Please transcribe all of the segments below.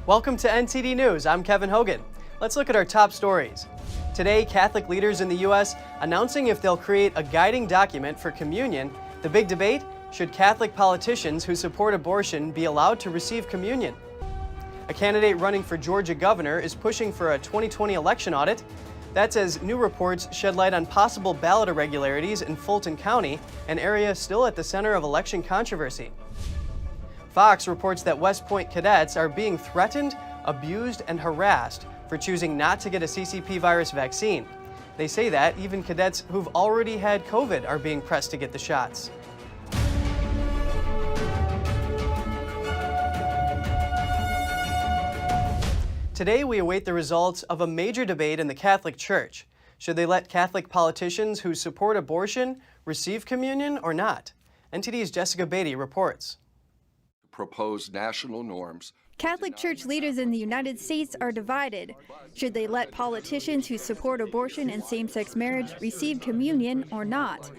Welcome to NTD News. I'm Kevin Hogan. Let's look at our top stories. Today, Catholic leaders in the U.S. announcing if they'll create a guiding document for communion. The big debate, should Catholic politicians who support abortion be allowed to receive communion? A candidate running for Georgia governor is pushing for a 2020 election audit. That's as new reports shed light on possible ballot irregularities in Fulton County, an area still at the center of election controversy. Fox reports that West Point cadets are being threatened, abused, and harassed for choosing not to get a CCP virus vaccine. They say that even cadets who've already had COVID are being pressed to get the shots. Today, we await the results of a major debate in the Catholic Church. Should they let Catholic politicians who support abortion receive communion or not? NTD's Jessica Beatty reports. Propose national norms. Catholic Church leaders in the United States are divided. Should they let politicians who support abortion and same-sex marriage receive communion or not?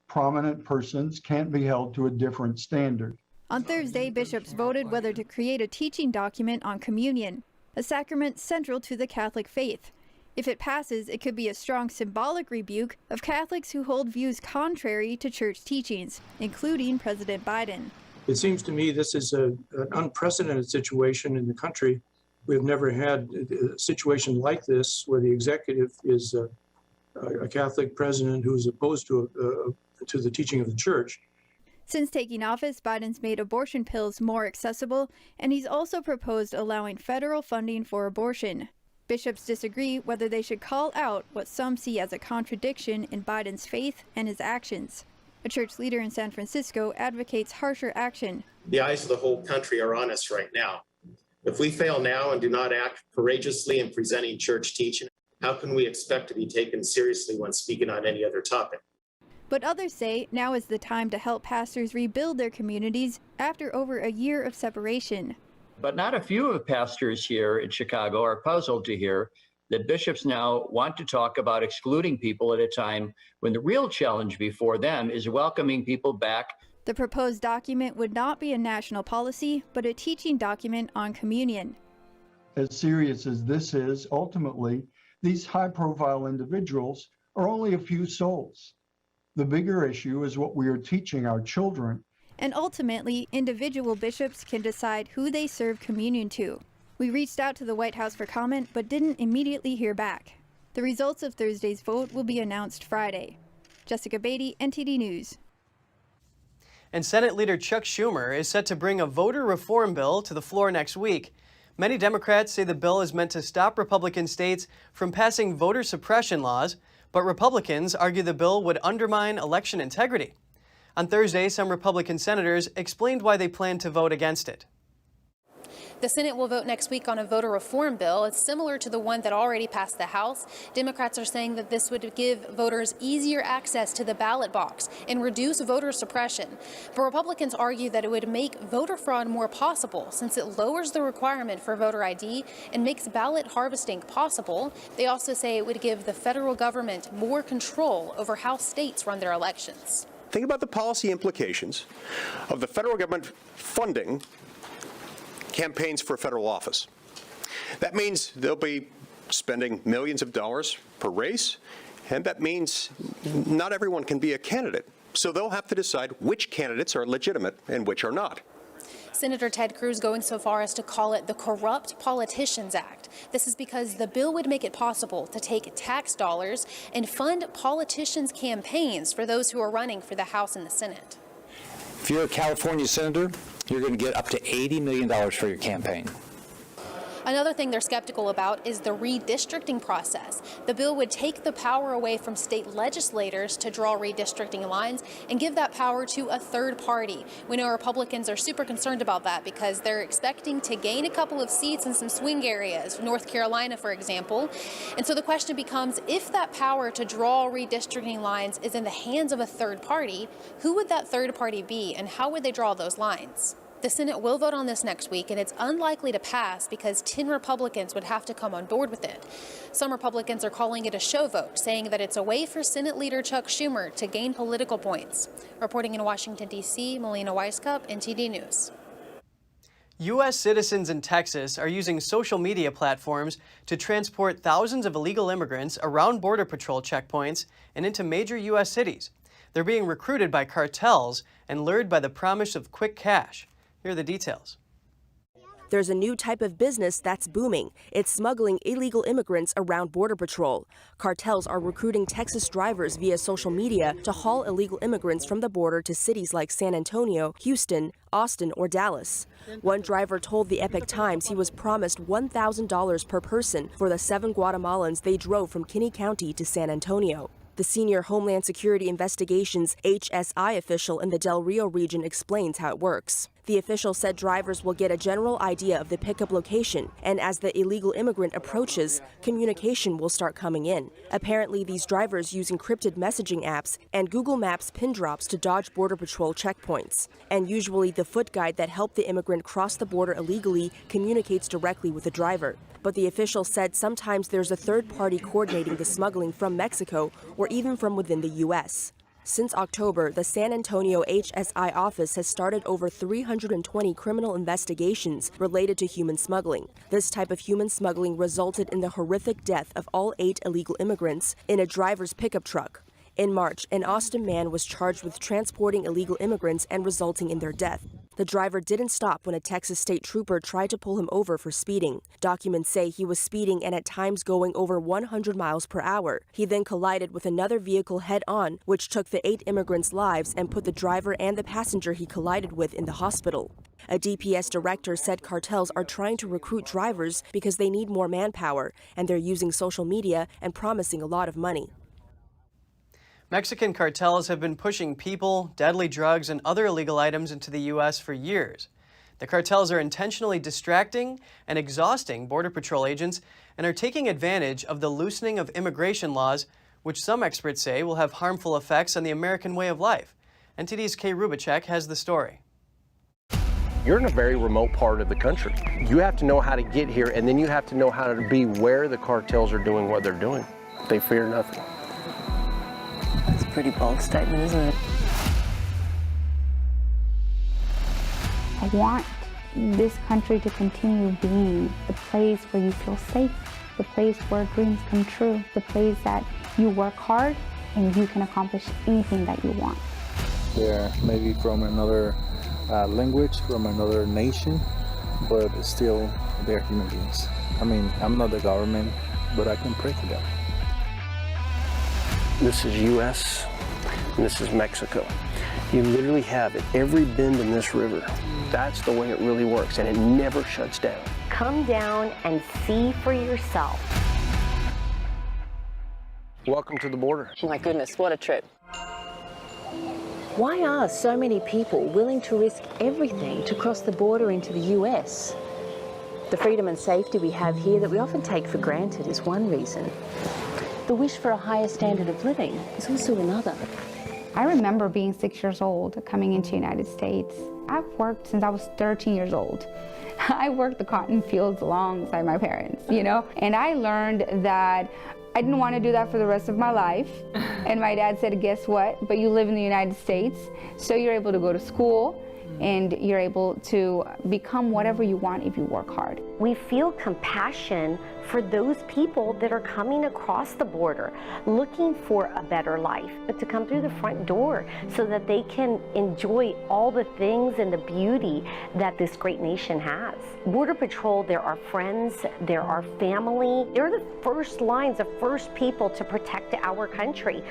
Prominent persons can't be held to a different standard. On Thursday, bishops voted whether to create a teaching document on communion, a sacrament central to the Catholic faith. If it passes, it could be a strong symbolic rebuke of Catholics who hold views contrary to church teachings, including President Biden. It seems to me this is an unprecedented situation in the country. We have never had a situation like this where the executive is a Catholic president who is opposed to the teaching of the church. Since taking office, Biden's made abortion pills more accessible, and he's also proposed allowing federal funding for abortion. Bishops disagree whether they should call out what some see as a contradiction in Biden's faith and his actions. A church leader in San Francisco advocates harsher action. The eyes of the whole country are on us right now. If we fail now and do not act courageously in presenting church teaching, how can we expect to be taken seriously when speaking on any other topic? But others say now is the time to help pastors rebuild their communities after over a year of separation. But not a few of pastors here in Chicago are puzzled to hear that bishops now want to talk about excluding people at a time when the real challenge before them is welcoming people back. The proposed document would not be a national policy, but a teaching document on communion. As serious as this is, ultimately, these high-profile individuals are only a few souls. The bigger issue is what we are teaching our children. And ultimately, individual bishops can decide who they serve communion to. We reached out to the White House for comment, but didn't immediately hear back. The results of Thursday's vote will be announced Friday. Jessica Beatty, NTD News. And Senate Leader Chuck Schumer is set to bring a voter reform bill to the floor next week. Many Democrats say the bill is meant to stop Republican states from passing voter suppression laws, but Republicans argue the bill would undermine election integrity. On Thursday, some Republican senators explained why they plan to vote against it. The Senate will vote next week on a voter reform bill. It's similar to the one that already passed the House. Democrats are saying that this would give voters easier access to the ballot box and reduce voter suppression. But Republicans argue that it would make voter fraud more possible since it lowers the requirement for voter ID and makes ballot harvesting possible. They also say it would give the federal government more control over how states run their elections. Think about the policy implications of the federal government funding campaigns for federal office. That means they'll be spending millions of dollars per race, and that means not everyone can be a candidate. So they'll have to decide which candidates are legitimate and which are not. Senator Ted Cruz going so far as to call it the Corrupt Politicians Act. This is because the bill would make it possible to take tax dollars and fund politicians' campaigns for those who are running for the House and the Senate. If you're a California senator, you're going to get up to $80 million for your campaign. Another thing they're skeptical about is the redistricting process. The bill would take the power away from state legislators to draw redistricting lines and give that power to a third party. We know Republicans are super concerned about that because they're expecting to gain a couple of seats in some swing areas, North Carolina, for example. And so the question becomes, if that power to draw redistricting lines is in the hands of a third party, who would that third party be and how would they draw those lines? The Senate will vote on this next week, and it's unlikely to pass because 10 Republicans would have to come on board with it. Some Republicans are calling it a show vote, saying that it's a way for Senate Leader Chuck Schumer to gain political points. Reporting in Washington, D.C., Melina Weisskopf, NTD News. U.S. citizens in Texas are using social media platforms to transport thousands of illegal immigrants around Border Patrol checkpoints and into major U.S. cities. They're being recruited by cartels and lured by the promise of quick cash. Here are the details. There's a new type of business that's booming. It's smuggling illegal immigrants around Border Patrol. Cartels are recruiting Texas drivers via social media to haul illegal immigrants from the border to cities like San Antonio, Houston, Austin, or Dallas. One driver told the Epoch Times he was promised $1,000 per person for the 7 Guatemalans they drove from Kinney County to San Antonio. The senior Homeland Security Investigations HSI official in the Del Rio region explains how it works. The official said drivers will get a general idea of the pickup location, and as the illegal immigrant approaches, communication will start coming in. Apparently, these drivers use encrypted messaging apps and Google Maps pin drops to dodge Border Patrol checkpoints. And usually, the foot guide that helped the immigrant cross the border illegally communicates directly with the driver. But the official said sometimes there's a third party coordinating the smuggling from Mexico or even from within the U.S. Since October, the San Antonio HSI office has started over 320 criminal investigations related to human smuggling. This type of human smuggling resulted in the horrific death of all 8 illegal immigrants in a driver's pickup truck. In March, an Austin man was charged with transporting illegal immigrants and resulting in their death. The driver didn't stop when a Texas state trooper tried to pull him over for speeding. Documents say he was speeding and at times going over 100 miles per hour. He then collided with another vehicle head-on, which took the 8 immigrants' lives and put the driver and the passenger he collided with in the hospital. A DPS director said cartels are trying to recruit drivers because they need more manpower, and they're using social media and promising a lot of money. Mexican cartels have been pushing people, deadly drugs, and other illegal items into the U.S. for years. The cartels are intentionally distracting and exhausting Border Patrol agents and are taking advantage of the loosening of immigration laws, which some experts say will have harmful effects on the American way of life. NTD's Kay Rubacek has the story. You're in a very remote part of the country. You have to know how to get here, and then you have to know how to be where the cartels are doing what they're doing. They fear nothing. That's a pretty bold statement, isn't it? I want this country to continue being the place where you feel safe, the place where dreams come true, the place that you work hard and you can accomplish anything that you want. They're maybe from another language, from another nation, but still they're human beings. I mean, I'm not the government, but I can pray for them. This is U.S. and this is Mexico. You literally have at every bend in this river. That's the way it really works, and it never shuts down. Come down and see for yourself. Welcome to the border. Oh my goodness, what a trip. Why are so many people willing to risk everything to cross the border into the U.S.? The freedom and safety we have here that we often take for granted is one reason. The wish for a higher standard of living is also another. I remember being 6 years old, coming into the United States. I've worked since I was 13 years old. I worked the cotton fields alongside my parents, and I learned that I didn't want to do that for the rest of my life. And my dad said, guess what? But you live in the United States, so you're able to go to school and you're able to become whatever you want if you work hard. We feel compassion for those people that are coming across the border, looking for a better life, but to come through the front door so that they can enjoy all the things and the beauty that this great nation has. Border Patrol, they're our friends, they're our family. They're the first lines, the first people to protect our country.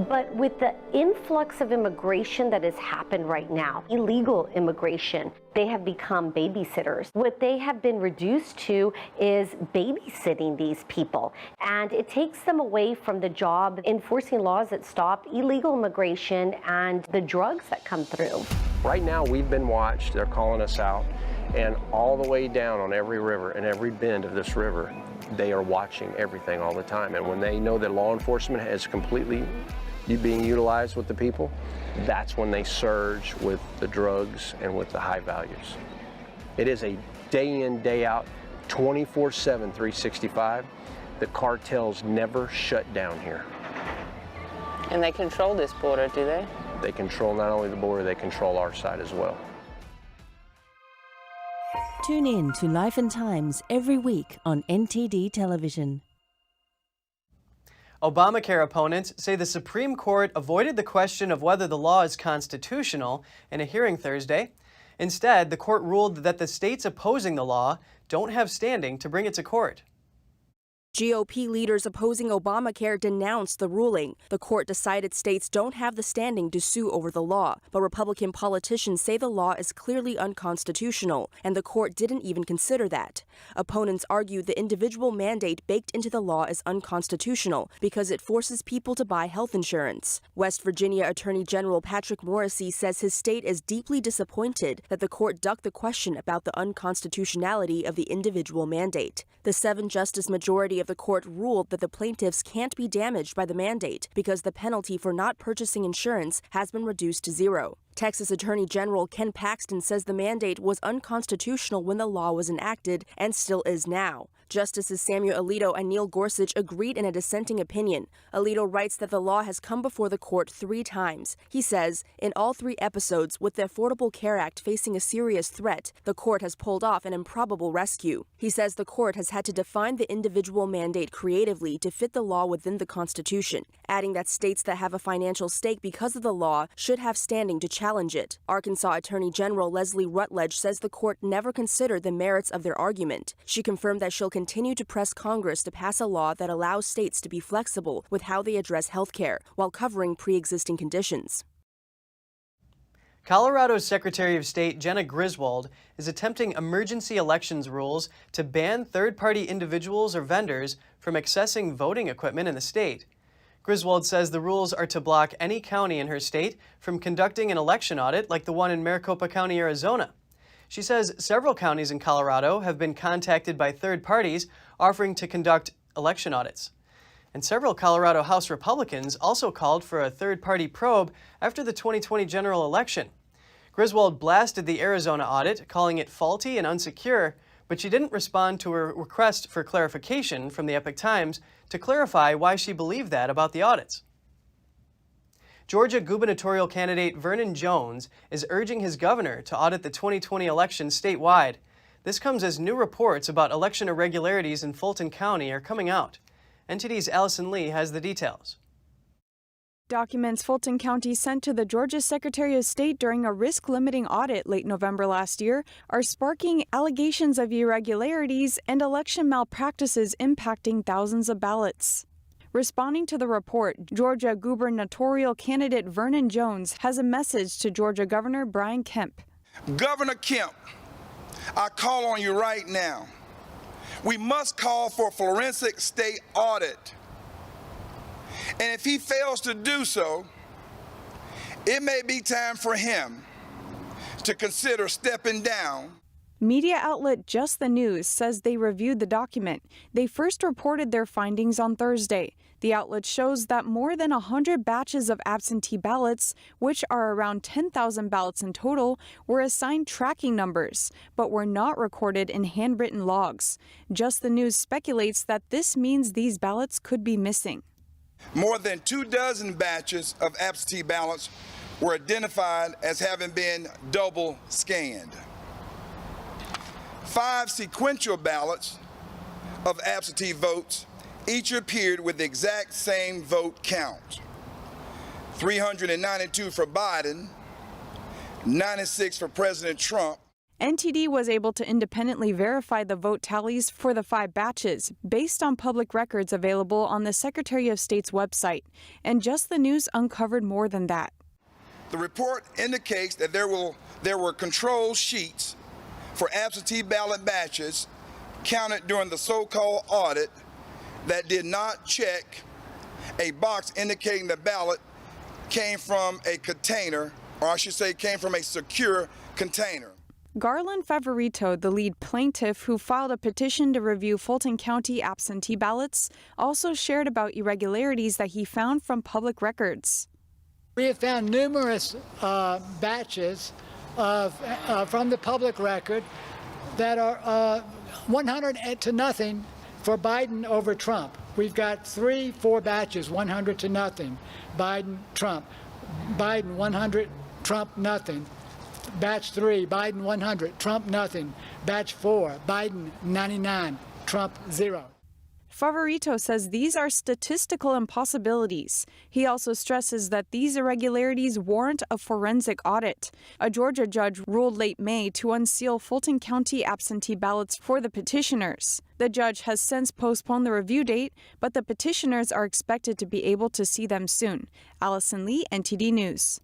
But with the influx of immigration that has happened right now, illegal immigration, they have become babysitters. What they have been reduced to is babysitting these people. And it takes them away from the job enforcing laws that stop illegal immigration and the drugs that come through. Right now, we've been watched. They're calling us out. And all the way down on every river and every bend of this river, they are watching everything all the time. And when they know that law enforcement is completely being utilized with the people, that's when they surge with the drugs and with the high values. It is a day in, day out, 24/7, 365. The cartels never shut down here. And they control this border, do they? They control not only the border, they control our side as well. Tune in to Life and Times every week on NTD television. Obamacare opponents say the Supreme Court avoided the question of whether the law is constitutional in a hearing Thursday. Instead, the court ruled that the states opposing the law don't have standing to bring it to court. GOP leaders opposing Obamacare denounced the ruling. The court decided states don't have the standing to sue over the law, but Republican politicians say the law is clearly unconstitutional, and the court didn't even consider that. Opponents argue the individual mandate baked into the law is unconstitutional because it forces people to buy health insurance. West Virginia Attorney General Patrick Morrisey says his state is deeply disappointed that the court ducked the question about the unconstitutionality of the individual mandate. The 7-justice majority of the court ruled that the plaintiffs can't be damaged by the mandate because the penalty for not purchasing insurance has been reduced to 0. Texas Attorney General Ken Paxton says the mandate was unconstitutional when the law was enacted and still is now. Justices Samuel Alito and Neil Gorsuch agreed in a dissenting opinion. Alito writes that the law has come before the court 3 times. He says, in all 3 episodes, with the Affordable Care Act facing a serious threat, the court has pulled off an improbable rescue. He says the court has had to define the individual mandate creatively to fit the law within the Constitution, adding that states that have a financial stake because of the law should have standing to challenge it. Arkansas Attorney General Leslie Rutledge says the court never considered the merits of their argument. She confirmed that she'll continue to press Congress to pass a law that allows states to be flexible with how they address health care while covering pre-existing conditions. Colorado's Secretary of State Jenna Griswold is attempting emergency elections rules to ban third-party individuals or vendors from accessing voting equipment in the state. Griswold says the rules are to block any county in her state from conducting an election audit like the one in Maricopa County, Arizona. She says several counties in Colorado have been contacted by third parties offering to conduct election audits. And several Colorado House Republicans also called for a third-party probe after the 2020 general election. Griswold blasted the Arizona audit, calling it faulty and unsecure, but she didn't respond to a request for clarification from the Epoch Times to clarify why she believed that about the audits. Georgia gubernatorial candidate Vernon Jones is urging his governor to audit the 2020 election statewide. This comes as new reports about election irregularities in Fulton County are coming out. NTD's Allison Lee has the details. Documents Fulton County sent to the Georgia Secretary of State during a risk-limiting audit late November last year are sparking allegations of irregularities and election malpractices impacting thousands of ballots. Responding to the report, Georgia gubernatorial candidate Vernon Jones has a message to Georgia Governor Brian Kemp. Governor Kemp, I call on you right now. We must call for a forensic state audit. And if he fails to do so, it may be time for him to consider stepping down. Media outlet Just the News says they reviewed the document. They first reported their findings on Thursday. The outlet shows that more than 100 batches of absentee ballots, which are around 10,000 ballots in total, were assigned tracking numbers, but were not recorded in handwritten logs. Just the News speculates that this means these ballots could be missing. More than 24 batches of absentee ballots were identified as having been double scanned. 5 sequential ballots of absentee votes each appeared with the exact same vote count. 392 for Biden, 96 for President Trump. NTD was able to independently verify the vote tallies for the 5 batches based on public records available on the Secretary of State's website, and Just the News uncovered more than that. The report indicates that there were control sheets for absentee ballot batches counted during the so-called audit that did not check a box indicating the ballot came from a container, or I should say came from a secure container. Garland Favorito, the lead plaintiff who filed a petition to review Fulton County absentee ballots, also shared about irregularities that he found from public records. We have found numerous batches from the public record that are 100 to nothing for Biden over Trump. We've got 4 batches, 100 to nothing. Biden, Trump. Biden, 100, Trump, nothing. Batch 3, Biden 100, Trump nothing. Batch 4, Biden 99, Trump 0. Favorito says these are statistical impossibilities. He also stresses that these irregularities warrant a forensic audit. A Georgia judge ruled late May to unseal Fulton County absentee ballots for the petitioners. The judge has since postponed the review date, but the petitioners are expected to be able to see them soon. Allison Lee, NTD News.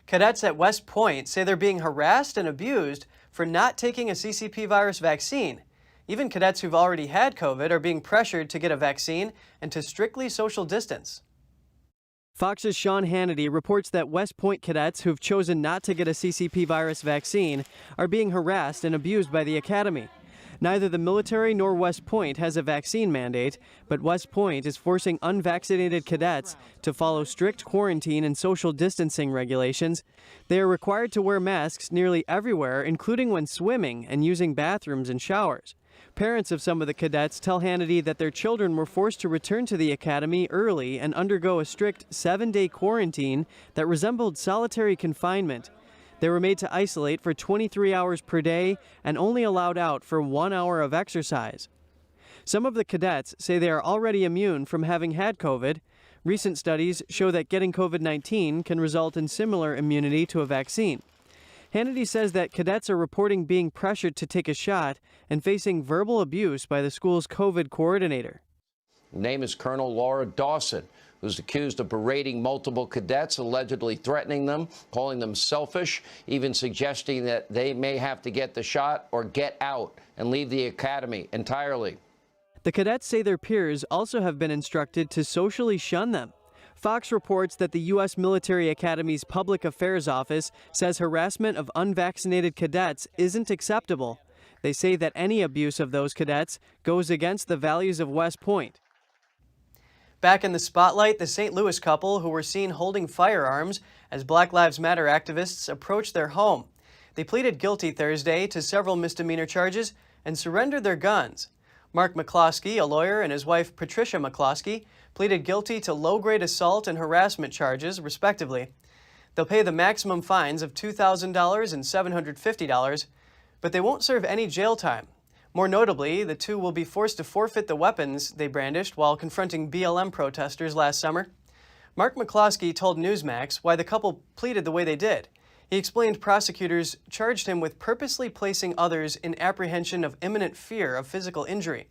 Cadets at West Point say they're being harassed and abused for not taking a CCP virus vaccine. Even cadets who've already had COVID are being pressured to get a vaccine and to strictly social distance. Fox's Sean Hannity reports that West Point cadets who've chosen not to get a CCP virus vaccine are being harassed and abused by the academy. Neither the military nor West Point has a vaccine mandate, but West Point is forcing unvaccinated cadets to follow strict quarantine and social distancing regulations. They are required to wear masks nearly everywhere, including when swimming and using bathrooms and showers. Parents of some of the cadets tell Hannity that their children were forced to return to the academy early and undergo a strict 7-day quarantine that resembled solitary confinement. They were made to isolate for 23 hours per day and only allowed out for 1 hour of exercise. Some of the cadets say they are already immune from having had COVID. Recent studies show that getting COVID-19 can result in similar immunity to a vaccine. Hannity says that cadets are reporting being pressured to take a shot and facing verbal abuse by the school's COVID coordinator. Her name is Colonel Laura Dawson, who's accused of berating multiple cadets, allegedly threatening them, calling them selfish, even suggesting that they may have to get the shot or get out and leave the academy entirely. The cadets say their peers also have been instructed to socially shun them. Fox reports that the U.S. Military Academy's Public Affairs Office says harassment of unvaccinated cadets isn't acceptable. They say that any abuse of those cadets goes against the values of West Point. Back in the spotlight, the St. Louis couple who were seen holding firearms as Black Lives Matter activists approached their home. They pleaded guilty Thursday to several misdemeanor charges and surrendered their guns. Mark McCloskey, a lawyer, and his wife Patricia McCloskey pleaded guilty to low-grade assault and harassment charges, respectively. They'll pay the maximum fines of $2,000 and $750, but they won't serve any jail time. More notably, the two will be forced to forfeit the weapons they brandished while confronting BLM protesters last summer. Mark McCloskey told Newsmax why the couple pleaded the way they did. He explained prosecutors charged him with purposely placing others in apprehension of imminent fear of physical injury.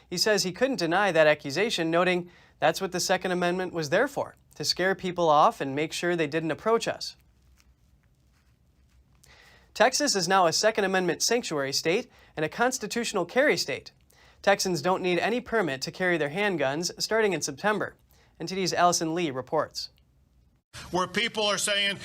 He says he couldn't deny that accusation, noting that's what the Second Amendment was there for, to scare people off and make sure they didn't approach us. Texas is now a Second Amendment sanctuary state and a constitutional carry state. Texans don't need any permit to carry their handguns starting in September. NTD's Allison Lee reports. Where people are saying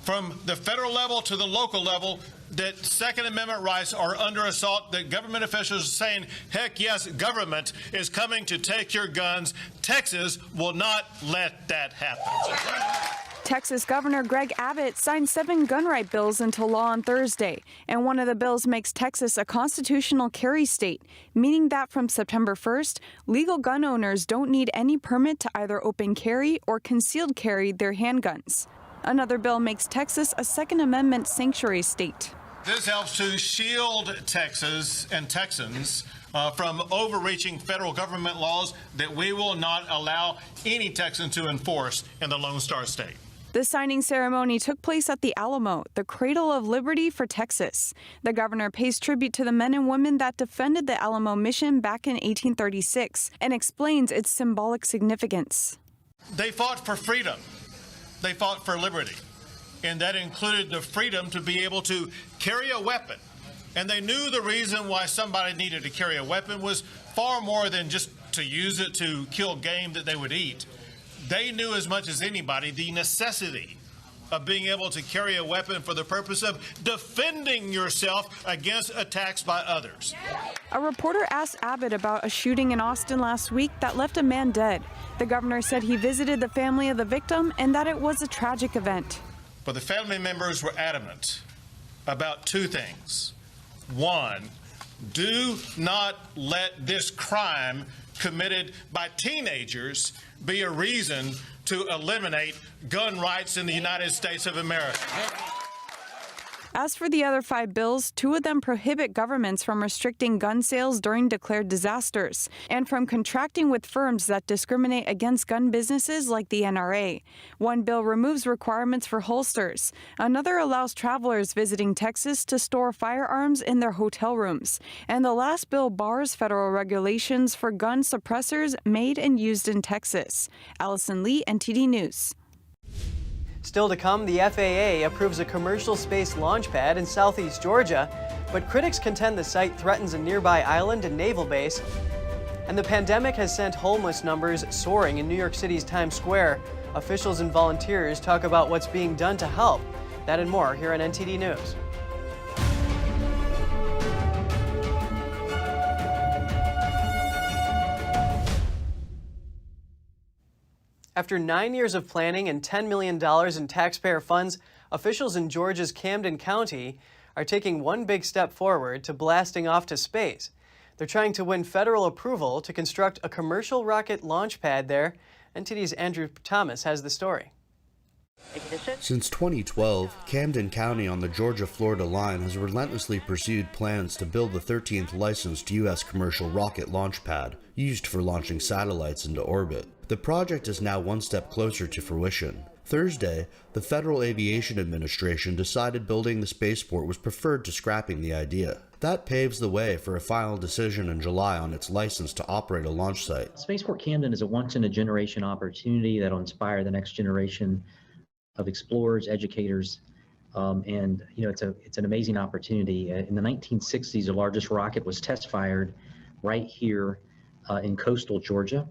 from the federal level to the local level that Second Amendment rights are under assault, that government officials are saying, heck yes, government is coming to take your guns. Texas will not let that happen. Texas Governor Greg Abbott signed 7 gun right bills into law on Thursday, and one of the bills makes Texas a constitutional carry state, meaning that from September 1st, legal gun owners don't need any permit to either open carry or concealed carry their handguns. Another bill makes Texas a Second Amendment sanctuary state. This helps to shield Texas and Texans from overreaching federal government laws that we will not allow any Texan to enforce in the Lone Star State. The signing ceremony took place at the Alamo, the cradle of liberty for Texas. The governor pays tribute to the men and women that defended the Alamo mission back in 1836 and explains its symbolic significance. They fought for freedom. They fought for liberty. And that included the freedom to be able to carry a weapon. And they knew the reason why somebody needed to carry a weapon was far more than just to use it to kill game that they would eat. They knew as much as anybody the necessity of being able to carry a weapon for the purpose of defending yourself against attacks by others. A reporter asked Abbott about a shooting in Austin last week that left a man dead. The governor said he visited the family of the victim and that it was a tragic event. But the family members were adamant about 2 things. 1, do not let this crime committed by teenagers be a reason to eliminate gun rights in the United States of America. As for the other 5 bills, 2 of them prohibit governments from restricting gun sales during declared disasters and from contracting with firms that discriminate against gun businesses like the NRA. One bill removes requirements for holsters. Another allows travelers visiting Texas to store firearms in their hotel rooms. And the last bill bars federal regulations for gun suppressors made and used in Texas. Allison Lee, NTD News. Still to come, the FAA approves a commercial space launchpad in southeast Georgia, but critics contend the site threatens a nearby island and naval base. And the pandemic has sent homeless numbers soaring in New York City's Times Square. Officials and volunteers talk about what's being done to help. That and more here on NTD News. After 9 years of planning and $10 million in taxpayer funds, officials in Georgia's Camden County are taking one big step forward to blasting off to space. They're trying to win federal approval to construct a commercial rocket launch pad there. NTD's Andrew Thomas has the story. Since 2012, Camden County on the Georgia-Florida line has relentlessly pursued plans to build the 13th licensed U.S. commercial rocket launch pad, used for launching satellites into orbit. The project is now one step closer to fruition. Thursday, the Federal Aviation Administration decided building the spaceport was preferred to scrapping the idea. That paves the way for a final decision in July on its license to operate a launch site. Spaceport Camden is a once-in-a-generation opportunity that will inspire the next generation of explorers, educators, and it's an amazing opportunity. In the 1960s, the largest rocket was test-fired right here in coastal Georgia.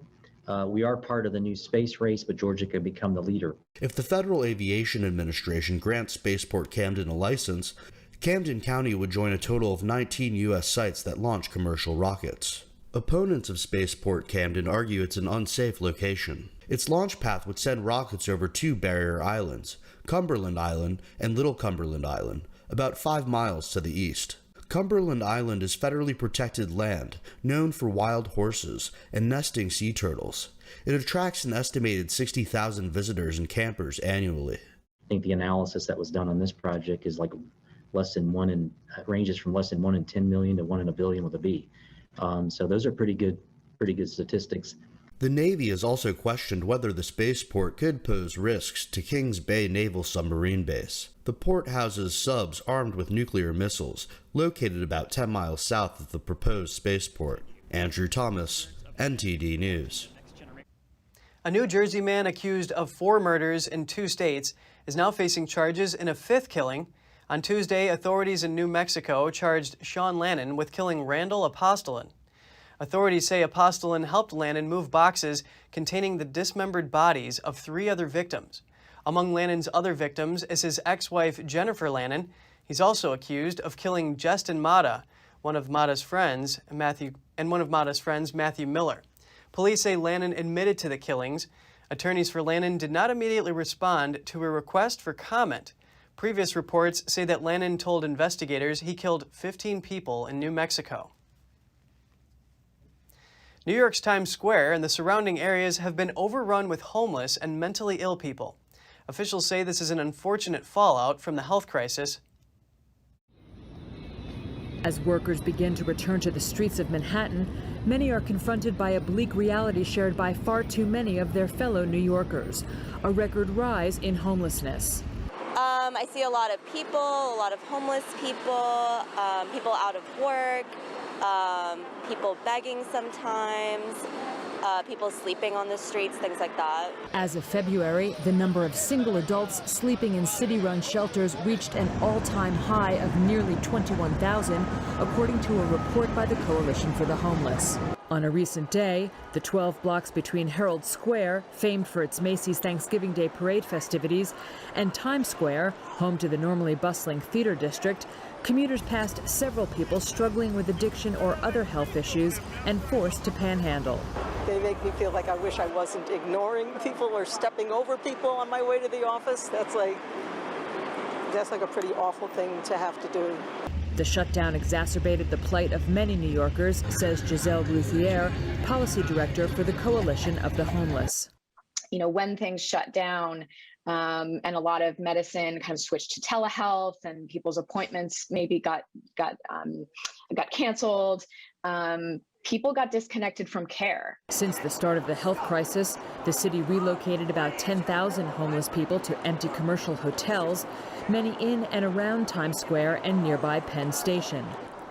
We are part of the new space race, but Georgia could become the leader. If the Federal Aviation Administration grants Spaceport Camden a license, Camden County would join a total of 19 U.S. sites that launch commercial rockets. Opponents of Spaceport Camden argue it's an unsafe location. Its launch path would send rockets over 2 barrier islands, Cumberland Island and Little Cumberland Island, about 5 miles to the east. Cumberland Island is federally protected land, known for wild horses and nesting sea turtles. It attracts an estimated 60,000 visitors and campers annually. I think the analysis that was done on this project is like ranges from less than 1 in 10 million to 1 in a billion with a B. So those are pretty good statistics. The Navy has also questioned whether the spaceport could pose risks to Kings Bay Naval Submarine Base. The port houses subs armed with nuclear missiles, located about 10 miles south of the proposed spaceport. Andrew Thomas, NTD News. A New Jersey man accused of 4 murders in 2 states is now facing charges in a 5th killing. On Tuesday, authorities in New Mexico charged Sean Lannon with killing Randall Apostolin. Authorities say Apostolin helped Lannon move boxes containing the dismembered bodies of 3 other victims. Among Lannon's other victims is his ex-wife Jennifer Lannon. He's also accused of killing Justin Mata, one of Mata's friends, Matthew Miller. Police say Lannon admitted to the killings. Attorneys for Lannon did not immediately respond to a request for comment. Previous reports say that Lannon told investigators he killed 15 people in New Mexico. New York's Times Square and the surrounding areas have been overrun with homeless and mentally ill people. Officials say this is an unfortunate fallout from the health crisis. As workers begin to return to the streets of Manhattan, many are confronted by a bleak reality shared by far too many of their fellow New Yorkers, a record rise in homelessness. I see a lot of people, a lot of homeless people, people out of work, people begging sometimes, people sleeping on the streets, things like that. As of February, the number of single adults sleeping in city-run shelters reached an all-time high of nearly 21,000, according to a report by the Coalition for the Homeless. On a recent day, the 12 blocks between Herald Square, famed for its Macy's Thanksgiving Day Parade festivities, and Times Square, home to the normally bustling theater district, commuters passed several people struggling with addiction or other health issues and forced to panhandle. They make me feel like I wish I wasn't ignoring people or stepping over people on my way to the office. That's like a pretty awful thing to have to do. The shutdown exacerbated the plight of many New Yorkers, says Giselle Routhier, policy director for the Coalition of the Homeless. You know, when things shut down, and a lot of medicine kind of switched to telehealth, and people's appointments maybe got canceled. People got disconnected from care. Since the start of the health crisis, the city relocated about 10,000 homeless people to empty commercial hotels, many in and around Times Square and nearby Penn Station.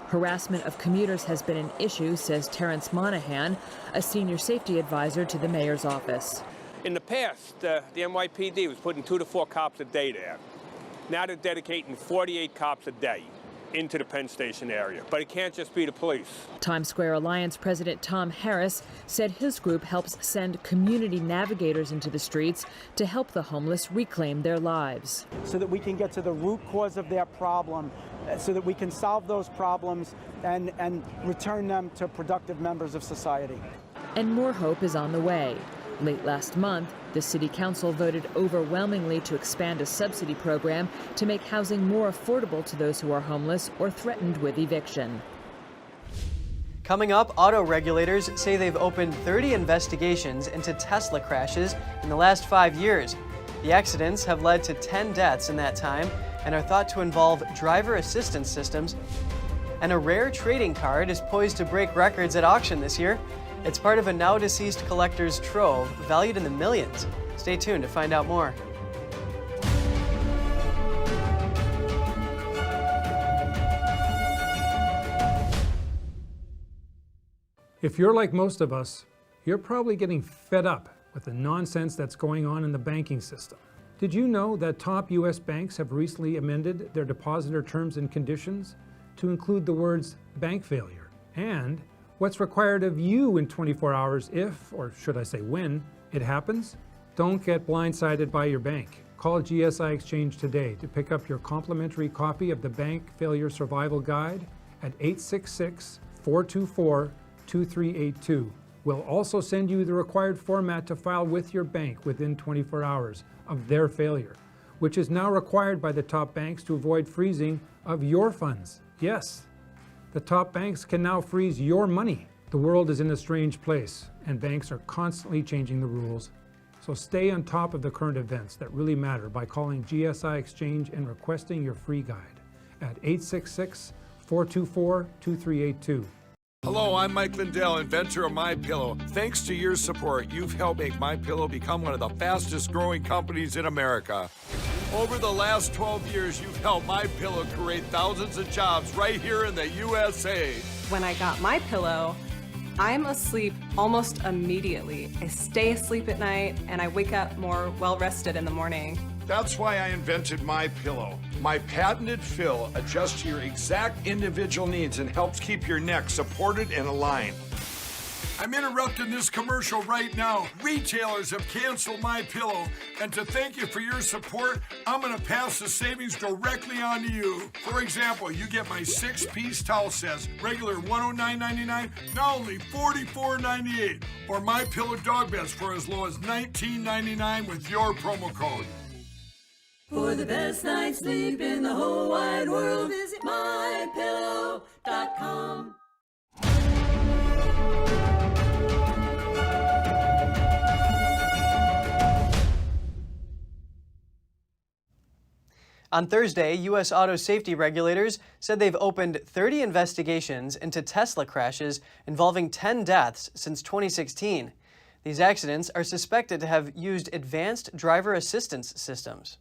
Harassment of commuters has been an issue, says Terrence Monahan, a senior safety advisor to the mayor's office. In the past, the NYPD was putting 2 to 4 cops a day there. Now they're dedicating 48 cops a day into the Penn Station area. But it can't just be the police. Times Square Alliance President Tom Harris said his group helps send community navigators into the streets to help the homeless reclaim their lives. So that we can get to the root cause of their problem, so that we can solve those problems and return them to productive members of society. And more hope is on the way. Late last month, the City Council voted overwhelmingly to expand a subsidy program to make housing more affordable to those who are homeless or threatened with eviction. Coming up, auto regulators say they've opened 30 investigations into Tesla crashes in the last 5 years. The accidents have led to 10 deaths in that time and are thought to involve driver assistance systems. And a rare trading card is poised to break records at auction this year. It's part of a now-deceased collector's trove valued in the millions. Stay tuned to find out more. If you're like most of us, you're probably getting fed up with the nonsense that's going on in the banking system. Did you know that top U.S. banks have recently amended their depositor terms and conditions to include the words bank failure and what's required of you in 24 hours if, or should I say when, it happens? Don't get blindsided by your bank. Call GSI Exchange today to pick up your complimentary copy of the Bank Failure Survival Guide at 866-424-2382. We'll also send you the required format to file with your bank within 24 hours of their failure, which is now required by the top banks to avoid freezing of your funds. Yes. The top banks can now freeze your money. The world is in a strange place, and banks are constantly changing the rules. So stay on top of the current events that really matter by calling GSI Exchange and requesting your free guide at 866-424-2382. Hello, I'm Mike Lindell, inventor of MyPillow. Thanks to your support, you've helped make MyPillow become one of the fastest growing companies in America. Over the last 12 years, you've helped MyPillow create thousands of jobs right here in the USA. When I got MyPillow, I'm asleep almost immediately. I stay asleep at night and I wake up more well-rested in the morning. That's why I invented MyPillow. My patented fill adjusts to your exact individual needs and helps keep your neck supported and aligned. I'm interrupting this commercial right now. Retailers have canceled MyPillow, and to thank you for your support, I'm gonna pass the savings directly on to you. For example, you get my 6-piece towel sets, regular $109.99, now only $44.98, or MyPillow dog beds for as low as $19.99 with your promo code. For the best night's sleep in the whole wide world, visit MyPillow.com. On Thursday, U.S. auto safety regulators said they've opened 30 investigations into Tesla crashes involving 10 deaths since 2016. These accidents are suspected to have used advanced driver assistance systems.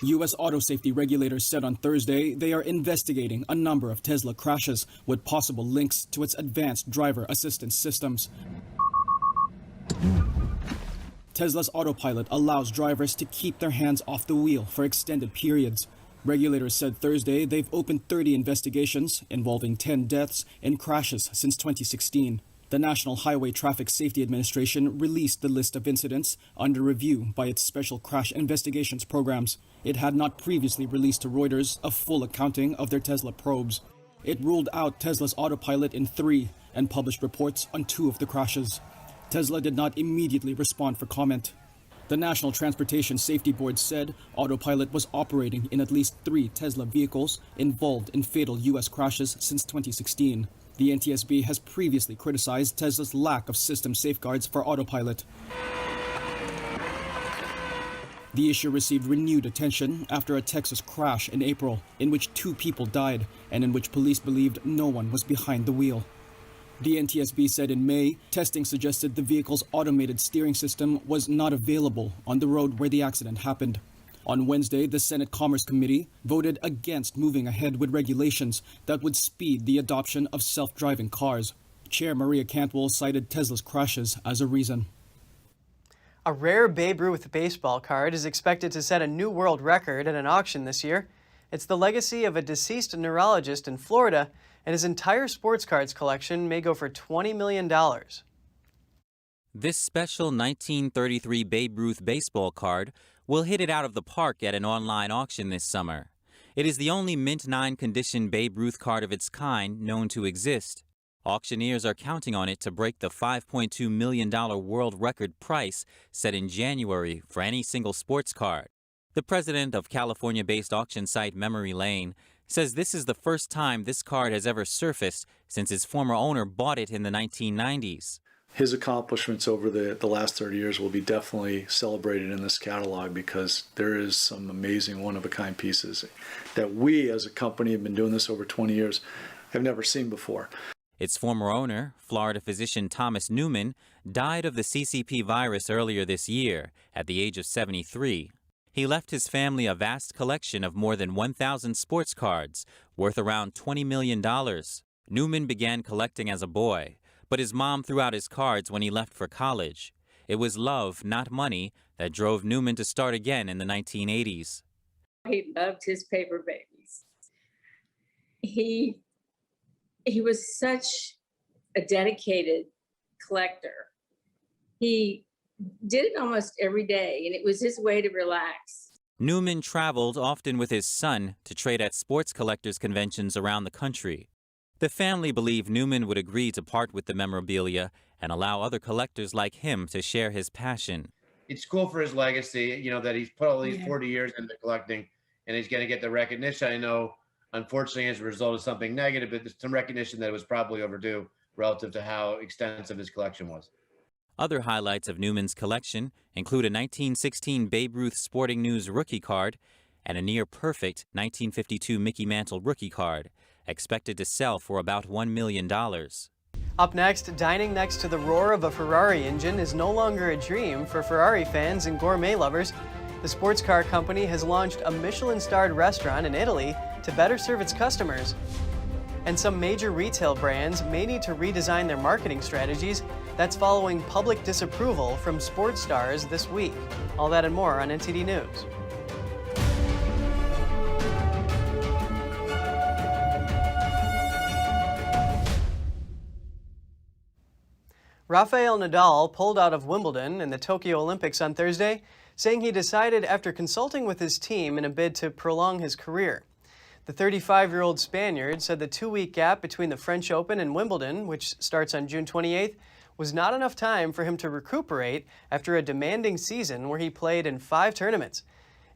U.S. auto safety regulators said on Thursday they are investigating a number of Tesla crashes with possible links to its advanced driver assistance systems. Tesla's autopilot allows drivers to keep their hands off the wheel for extended periods. Regulators said Thursday they've opened 30 investigations involving 10 deaths in crashes since 2016. The National Highway Traffic Safety Administration released the list of incidents under review by its Special Crash Investigations programs. It had not previously released to Reuters a full accounting of their Tesla probes. It ruled out Tesla's autopilot in 3 and published reports on 2 of the crashes. Tesla did not immediately respond for comment. The National Transportation Safety Board said autopilot was operating in at least 3 Tesla vehicles involved in fatal U.S. crashes since 2016. The NTSB has previously criticized Tesla's lack of system safeguards for autopilot. The issue received renewed attention after a Texas crash in April in which 2 people died and in which police believed no one was behind the wheel. The NTSB said in May, testing suggested the vehicle's automated steering system was not available on the road where the accident happened. On Wednesday, the Senate Commerce Committee voted against moving ahead with regulations that would speed the adoption of self-driving cars. Chair Maria Cantwell cited Tesla's crashes as a reason. A rare Babe Ruth baseball card is expected to set a new world record at an auction this year. It's the legacy of a deceased neurologist in Florida, and his entire sports cards collection may go for $20 million. This special 1933 Babe Ruth baseball card will hit it out of the park at an online auction this summer. It is the only mint 9 condition Babe Ruth card of its kind known to exist. Auctioneers are counting on it to break the $5.2 million world record price set in January for any single sports card. The president of California-based auction site Memory Lane says this is the first time this card has ever surfaced since his former owner bought it in the 1990s. His accomplishments over the last 30 years will be definitely celebrated in this catalog because there is some amazing one-of-a-kind pieces that we as a company have been doing this over 20 years have never seen before. Its former owner, Florida physician Thomas Newman, died of the CCP virus earlier this year at the age of 73. He left his family a vast collection of more than 1,000 sports cards, worth around $20 million. Newman began collecting as a boy, but his mom threw out his cards when he left for college. It was love, not money, that drove Newman to start again in the 1980s. He loved his paper babies. He was such a dedicated collector. He did it almost every day, and it was his way to relax. Newman traveled often with his son to trade at sports collectors conventions around the country. The family believed Newman would agree to part with the memorabilia and allow other collectors like him to share his passion. It's cool for his legacy, you know, that he's put all these 40 years into collecting, and he's going to get the recognition. I know, unfortunately, as a result of something negative, but there's some recognition that it was probably overdue relative to how extensive his collection was. Other highlights of Newman's collection include a 1916 Babe Ruth Sporting News rookie card and a near-perfect 1952 Mickey Mantle rookie card, expected to sell for about $1 million. Up next, dining next to the roar of a Ferrari engine is no longer a dream for Ferrari fans and gourmet lovers. The sports car company has launched a Michelin-starred restaurant in Italy to better serve its customers. And some major retail brands may need to redesign their marketing strategies. That's following public disapproval from sports stars this week. All that and more on NTD News. Rafael Nadal pulled out of Wimbledon in the Tokyo Olympics on Thursday, saying he decided after consulting with his team in a bid to prolong his career. The 35-year-old Spaniard said the 2-week gap between the French Open and Wimbledon, which starts on June 28th, was not enough time for him to recuperate after a demanding season where he played in 5 tournaments.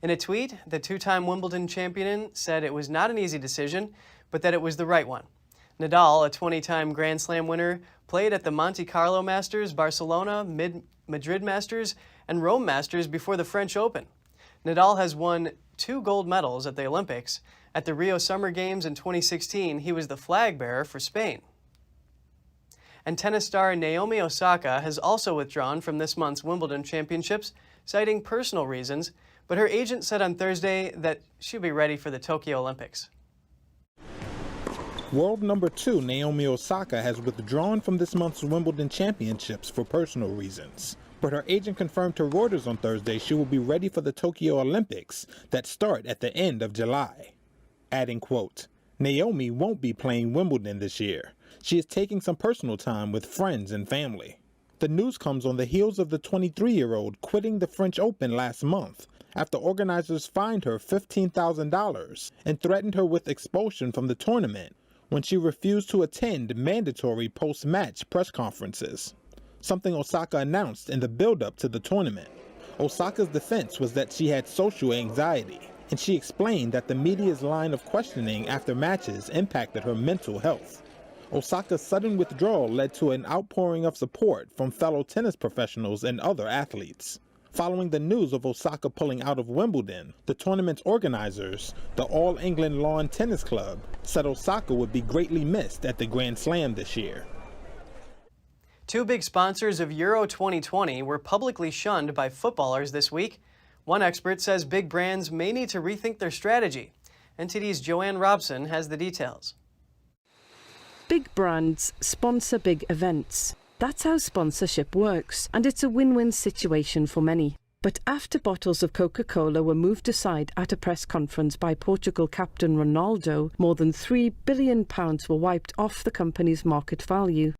In a tweet, the 2-time Wimbledon champion said it was not an easy decision, but that it was the right one. Nadal, a 20-time Grand Slam winner, played at the Monte Carlo Masters, Barcelona, Madrid Masters, and Rome Masters before the French Open. Nadal has won 2 gold medals at the Olympics. At the Rio Summer Games in 2016, he was the flag bearer for Spain. And tennis star Naomi Osaka has also withdrawn from this month's Wimbledon Championships, citing personal reasons, but her agent said on Thursday that she'll be ready for the Tokyo Olympics. World number 2 Naomi Osaka has withdrawn from this month's Wimbledon Championships for personal reasons. But her agent confirmed to Reuters on Thursday she will be ready for the Tokyo Olympics that start at the end of July. Adding, quote, Naomi won't be playing Wimbledon this year. She is taking some personal time with friends and family. The news comes on the heels of the 23-year-old quitting the French Open last month after organizers fined her $15,000 and threatened her with expulsion from the tournament when she refused to attend mandatory post-match press conferences, something Osaka announced in the build-up to the tournament. Osaka's defense was that she had social anxiety, and she explained that the media's line of questioning after matches impacted her mental health. Osaka's sudden withdrawal led to an outpouring of support from fellow tennis professionals and other athletes. following the news of Osaka pulling out of Wimbledon. The tournament's organizers, the All England Lawn Tennis Club, said Osaka would be greatly missed at the Grand Slam this year. Two big sponsors of Euro 2020 were publicly shunned by footballers this week. One expert says big brands may need to rethink their strategy. NTD's Joanne Robson has the details. Big brands sponsor big events. That's how sponsorship works, and it's a win-win situation for many. But after bottles of Coca-Cola were moved aside at a press conference by Portugal captain Ronaldo, more than £3 billion were wiped off the company's market value.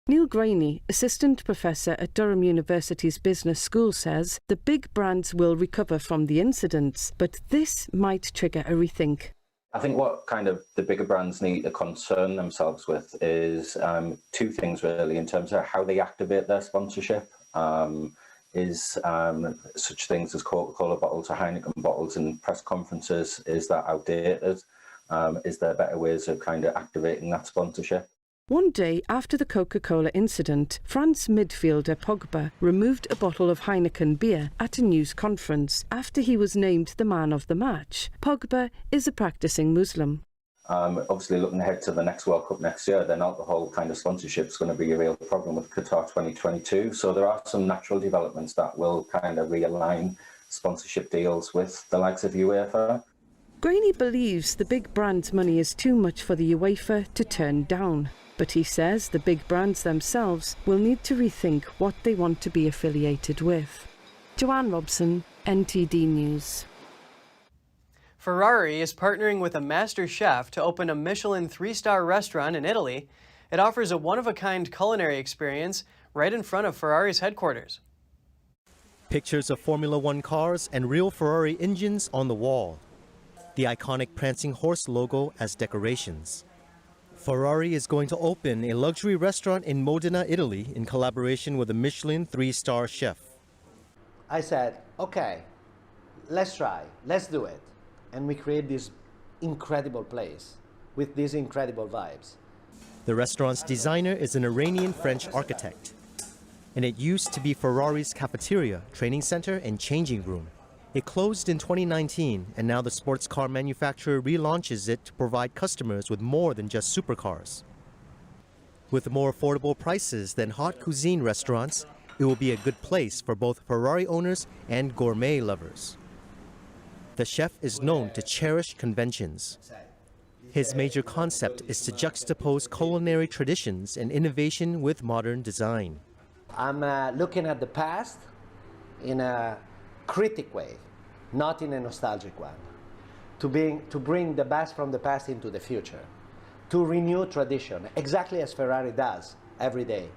Neil Graney, assistant professor at Durham University's Business School, says the big brands will recover from the incidents, but this might trigger a rethink. I think what kind of the bigger brands need to concern themselves with is two things really, in terms of how they activate their sponsorship. Is such things as Coca-Cola bottles or Heineken bottles in press conferences, is that outdated? Is there better ways of kind of activating that sponsorship? One day after the Coca-Cola incident, France midfielder Pogba removed a bottle of Heineken beer at a news conference after he was named the man of the match. Pogba is a practicing Muslim. Obviously, looking ahead to the next World Cup next year, then alcohol kind of sponsorship is going to be a real problem with Qatar 2022. So there are some natural developments that will kind of realign sponsorship deals with the likes of UEFA. Graney believes the big brand's money is too much for the UEFA to turn down. But he says the big brands themselves will need to rethink what they want to be affiliated with. Joanne Robson, NTD News. Ferrari is partnering with a master chef to open a Michelin 3-star restaurant in Italy. It offers a one-of-a-kind culinary experience right in front of Ferrari's headquarters. Pictures of Formula One cars and real Ferrari engines on the wall. The iconic prancing horse logo as decorations. Ferrari is going to open a luxury restaurant in Modena, Italy, in collaboration with a Michelin 3-star chef. I said, okay, let's try, let's do it. And we create this incredible place with these incredible vibes. The restaurant's designer is an Iranian-French architect, and it used to be Ferrari's cafeteria, training center, and changing room. It closed in 2019, and now the sports car manufacturer relaunches it to provide customers with more than just supercars. With more affordable prices than haute cuisine restaurants, it will be a good place for both Ferrari owners and gourmet lovers. The chef is known to cherish conventions. His major concept is to juxtapose culinary traditions and innovation with modern design. I'm looking at the past in a critic way, not in a nostalgic one, to bring the best from the past into the future, to renew tradition, exactly as Ferrari does every day.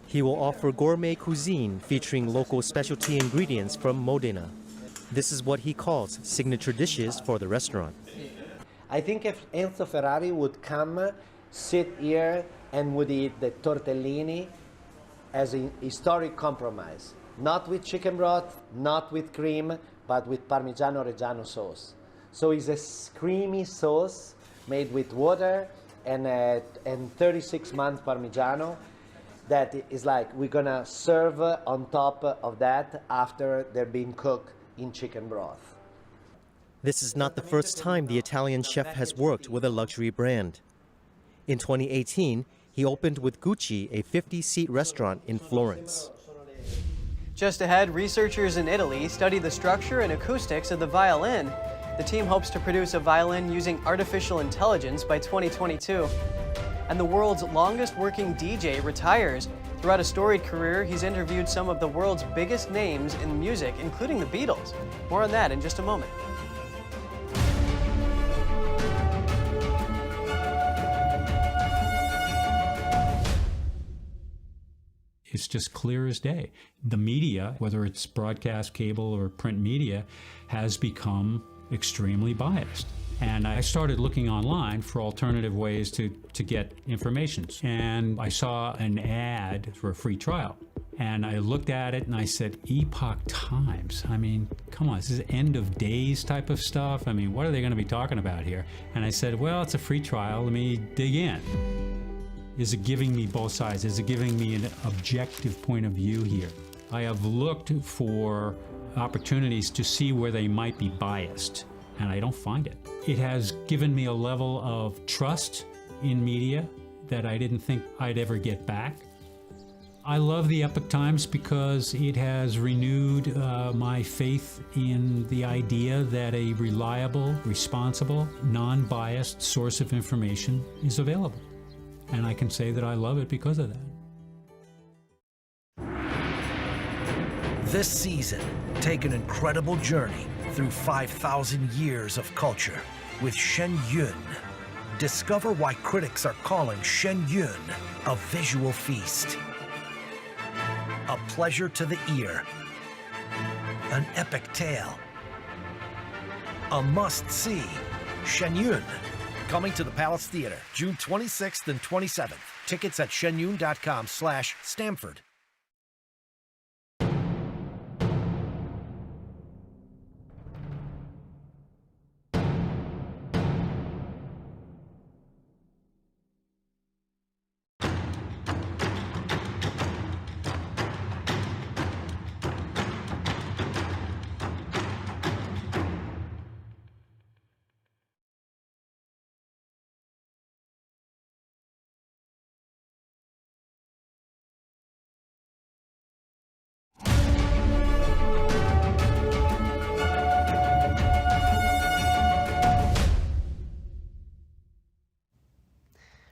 He will offer gourmet cuisine featuring local specialty ingredients from Modena. This is what he calls signature dishes for the restaurant. I think if Enzo Ferrari would come, sit here, and would eat the tortellini as a historic compromise. Not with chicken broth, not with cream, but with Parmigiano Reggiano sauce. So it's a creamy sauce made with water and 36-month Parmigiano that is like we're gonna serve on top of that after they're being cooked in chicken broth. This is not the first time the Italian chef has worked with a luxury brand. In 2018, he opened with Gucci a 50-seat restaurant in Florence. Just ahead, researchers in Italy study the structure and acoustics of the violin. The team hopes to produce a violin using artificial intelligence by 2022. And the world's longest working DJ retires. Throughout a storied career, he's interviewed some of the world's biggest names in music, including the Beatles. More on that in just a moment. It's just clear as day. The media, whether it's broadcast, cable, or print media, has become extremely biased. And I started looking online for alternative ways to get information. And I saw an ad for a free trial. And I looked at it and I said, Epoch Times. I mean, come on, this is end of days type of stuff. I mean, what are they going to be talking about here? And I said, well, it's a free trial. Let me dig in. Is it giving me both sides? Is it giving me an objective point of view here? I have looked for opportunities to see where they might be biased, and I don't find it. It has given me a level of trust in media that I didn't think I'd ever get back. I love the Epoch Times because it has renewed my faith in the idea that a reliable, responsible, non-biased source of information is available. And I can say that I love it because of that. This season, take an incredible journey through 5,000 years of culture with Shen Yun. Discover why critics are calling Shen Yun a visual feast, a pleasure to the ear, an epic tale, a must-see. Shen Yun, coming to the Palace Theater, June 26th and 27th. Tickets at shenyun.com/Stamford.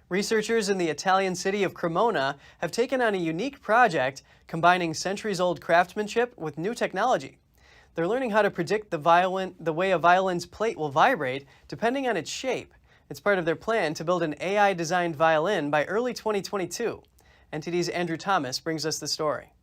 Researchers in the Italian city of Cremona have taken on a unique project combining centuries-old craftsmanship with new technology. They're learning how to predict the way a violin's plate will vibrate depending on its shape. It's part of their plan to build an AI-designed violin by early 2022. NTD's Andrew Thomas brings us the story.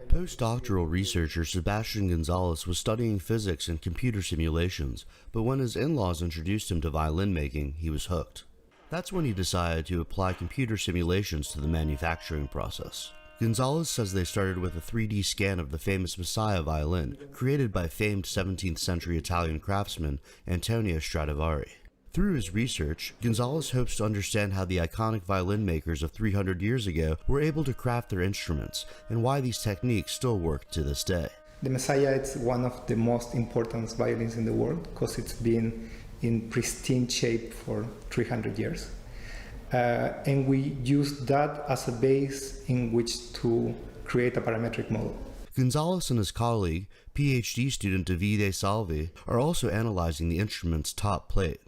Postdoctoral researcher Sebastian Gonzalez was studying physics and computer simulations, but when his in-laws introduced him to violin making, he was hooked. That's when he decided to apply computer simulations to the manufacturing process. Gonzalez says they started with a 3D scan of the famous Messiah violin, created by famed 17th century Italian craftsman Antonio Stradivari. Through his research, Gonzalez hopes to understand how the iconic violin makers of 300 years ago were able to craft their instruments, and why these techniques still work to this day. The Messiah is one of the most important violins in the world because it's been in pristine shape for 300 years. And we use that as a base in which to create a parametric model. Gonzalez and his colleague, PhD student Davide Salvi, are also analyzing the instrument's top plate.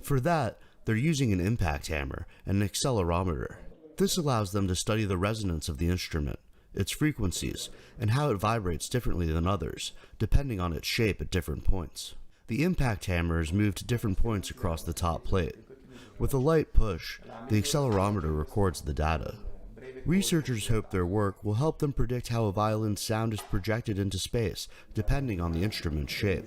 For that, they're using an impact hammer and an accelerometer. This allows them to study the resonance of the instrument, its frequencies, and how it vibrates differently than others, depending on its shape at different points. The impact hammer is moved to different points across the top plate. With a light push, the accelerometer records the data. Researchers hope their work will help them predict how a violin's sound is projected into space, depending on the instrument's shape.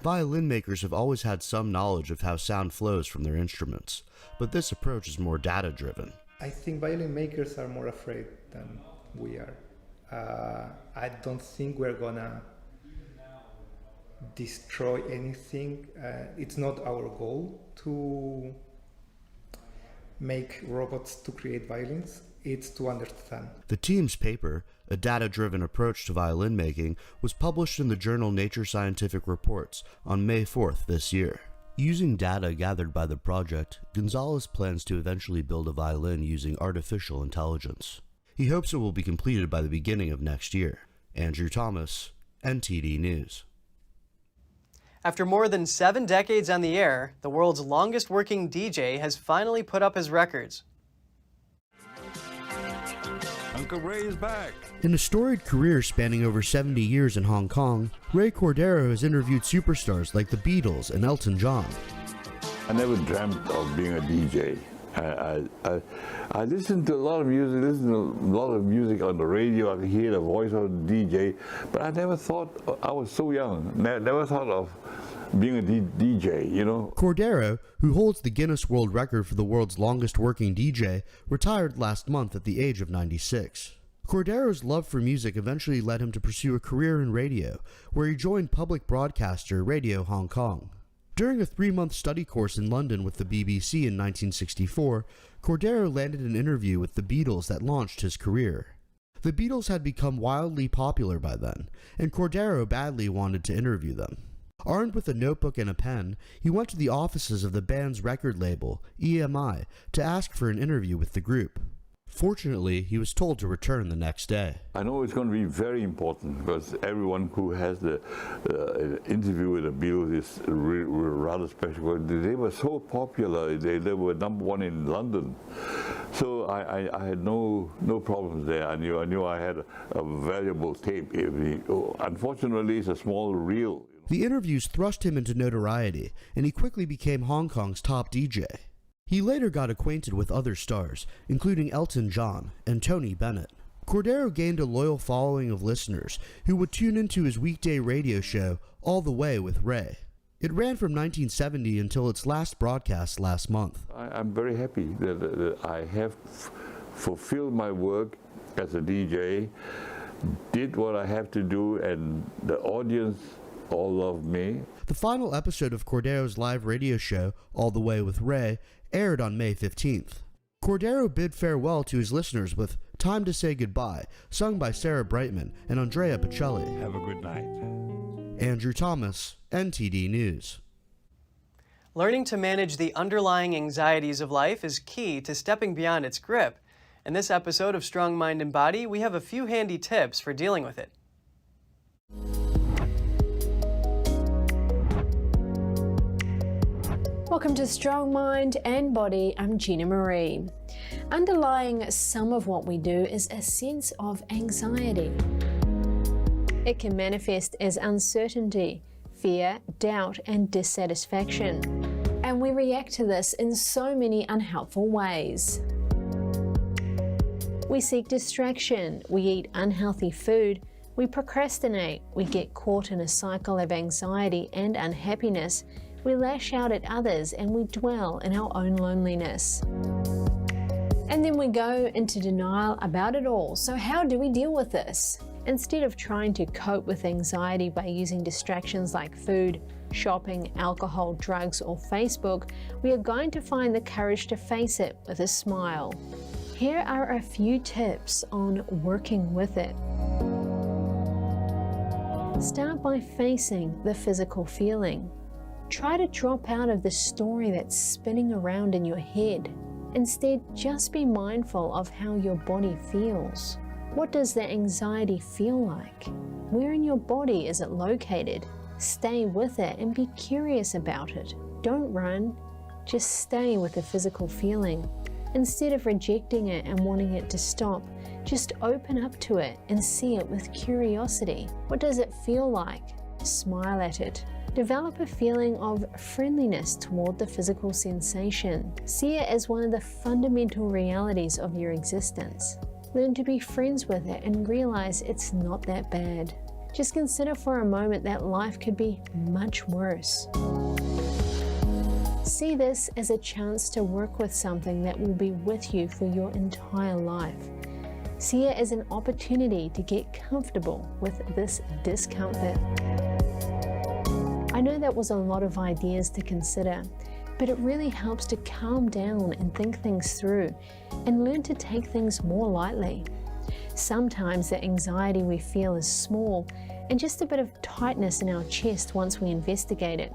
Violin makers have always had some knowledge of how sound flows from their instruments, but this approach is more data-driven. I think violin makers are more afraid than we are. I don't think we're gonna destroy anything. It's not our goal to make robots to create violins. It's to understand. The team's paper, A Data-Driven Approach to Violin Making, was published in the journal Nature Scientific Reports on May 4th this year. Using data gathered by the project, Gonzalez plans to eventually build a violin using artificial intelligence. He hopes it will be completed by the beginning of next year. Andrew Thomas, NTD News. After more than 7 decades on the air, the world's longest working DJ has finally put up his records. Uncle Ray is back. In a storied career spanning over 70 years in Hong Kong, Ray Cordero has interviewed superstars like the Beatles and Elton John. I never dreamt of being a DJ. I listened to a lot of music, on the radio. I could hear the voice of the DJ, but I never thought, I was so young, never thought of being a DJ, you know. Cordero, who holds the Guinness World Record for the world's longest working DJ, retired last month at the age of 96. Cordero's love for music eventually led him to pursue a career in radio, where he joined public broadcaster Radio Hong Kong. During a 3-month study course in London with the BBC in 1964, Cordero landed an interview with the Beatles that launched his career. The Beatles had become wildly popular by then, and Cordero badly wanted to interview them. Armed with a notebook and a pen, he went to the offices of the band's record label, EMI, to ask for an interview with the group. Fortunately, he was told to return the next day. I know it's going to be very important because everyone who has the interview with the Beatles is rather special. They were so popular. They were #1 in London. So I had no problems there. I knew I had a valuable tape. Unfortunately, it's a small reel. The interviews thrust him into notoriety, and he quickly became Hong Kong's top DJ. He later got acquainted with other stars, including Elton John and Tony Bennett. Cordero gained a loyal following of listeners who would tune into his weekday radio show, All the Way with Ray. It ran from 1970 until its last broadcast last month. I'm very happy that I have fulfilled my work as a DJ, did what I have to do, and the audience all love me. The final episode of Cordero's live radio show, All the Way with Ray, aired on May 15th. Cordero bid farewell to his listeners with Time to Say Goodbye, sung by Sarah Brightman and Andrea Bocelli. Have a good night. Andrew Thomas, NTD News. Learning to manage the underlying anxieties of life is key to stepping beyond its grip. In this episode of Strong Mind and Body, we have a few handy tips for dealing with it. Welcome to Strong Mind and Body. I'm Gina Marie. Underlying some of what we do is a sense of anxiety. It can manifest as uncertainty, fear, doubt, and dissatisfaction. And we react to this in so many unhelpful ways. We seek distraction, we eat unhealthy food, we procrastinate, we get caught in a cycle of anxiety and unhappiness, we lash out at others, and we dwell in our own loneliness. And then we go into denial about it all. So how do we deal with this? Instead of trying to cope with anxiety by using distractions like food, shopping, alcohol, drugs, or Facebook, we are going to find the courage to face it with a smile. Here are a few tips on working with it. Start by facing the physical feeling. Try to drop out of the story that's spinning around in your head. Instead, just be mindful of how your body feels. What does the anxiety feel like? Where in your body is it located? Stay with it and be curious about it. Don't run, just stay with the physical feeling. Instead of rejecting it and wanting it to stop, just open up to it and see it with curiosity. What does it feel like? Smile at it. Develop a feeling of friendliness toward the physical sensation. See it as one of the fundamental realities of your existence. Learn to be friends with it and realize it's not that bad. Just consider for a moment that life could be much worse. See this as a chance to work with something that will be with you for your entire life. See it as an opportunity to get comfortable with this discomfort. I know that was a lot of ideas to consider, but it really helps to calm down and think things through and learn to take things more lightly. Sometimes the anxiety we feel is small and just a bit of tightness in our chest once we investigate it.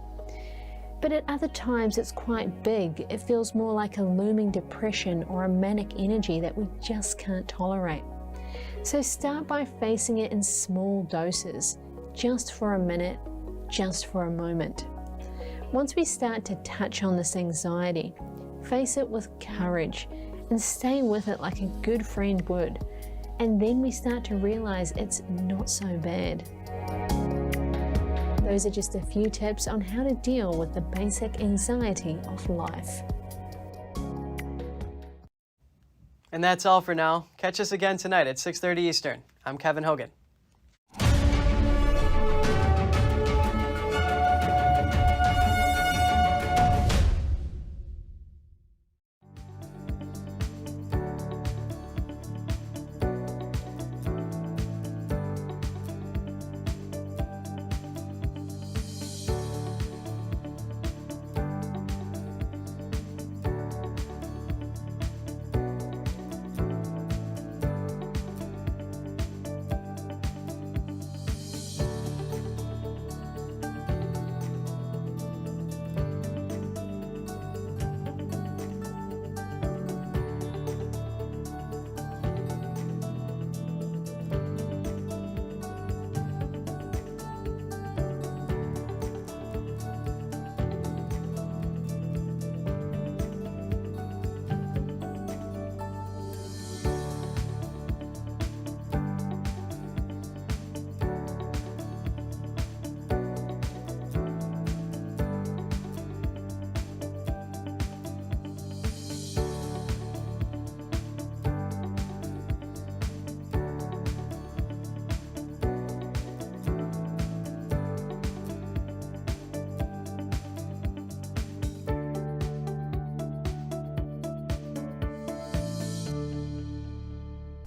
But at other times it's quite big. It feels more like a looming depression or a manic energy that we just can't tolerate. So start by facing it in small doses, just for a minute, just for a moment. Once we start to touch on this anxiety, face it with courage and stay with it like a good friend would. And then we start to realize it's not so bad. Those are just a few tips on how to deal with the basic anxiety of life. And that's all for now. Catch us again tonight at 6:30 Eastern. I'm Kevin Hogan.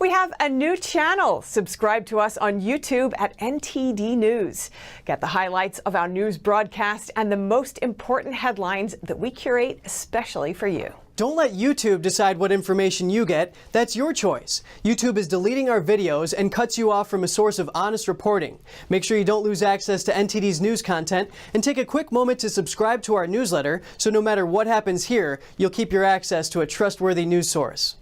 We have a new channel. Subscribe to us on YouTube at NTD News. Get the highlights of our news broadcast and the most important headlines that we curate especially for you. Don't let YouTube decide what information you get. That's your choice. YouTube is deleting our videos and cuts you off from a source of honest reporting. Make sure you don't lose access to NTD's news content, and take a quick moment to subscribe to our newsletter so no matter what happens here, you'll keep your access to a trustworthy news source.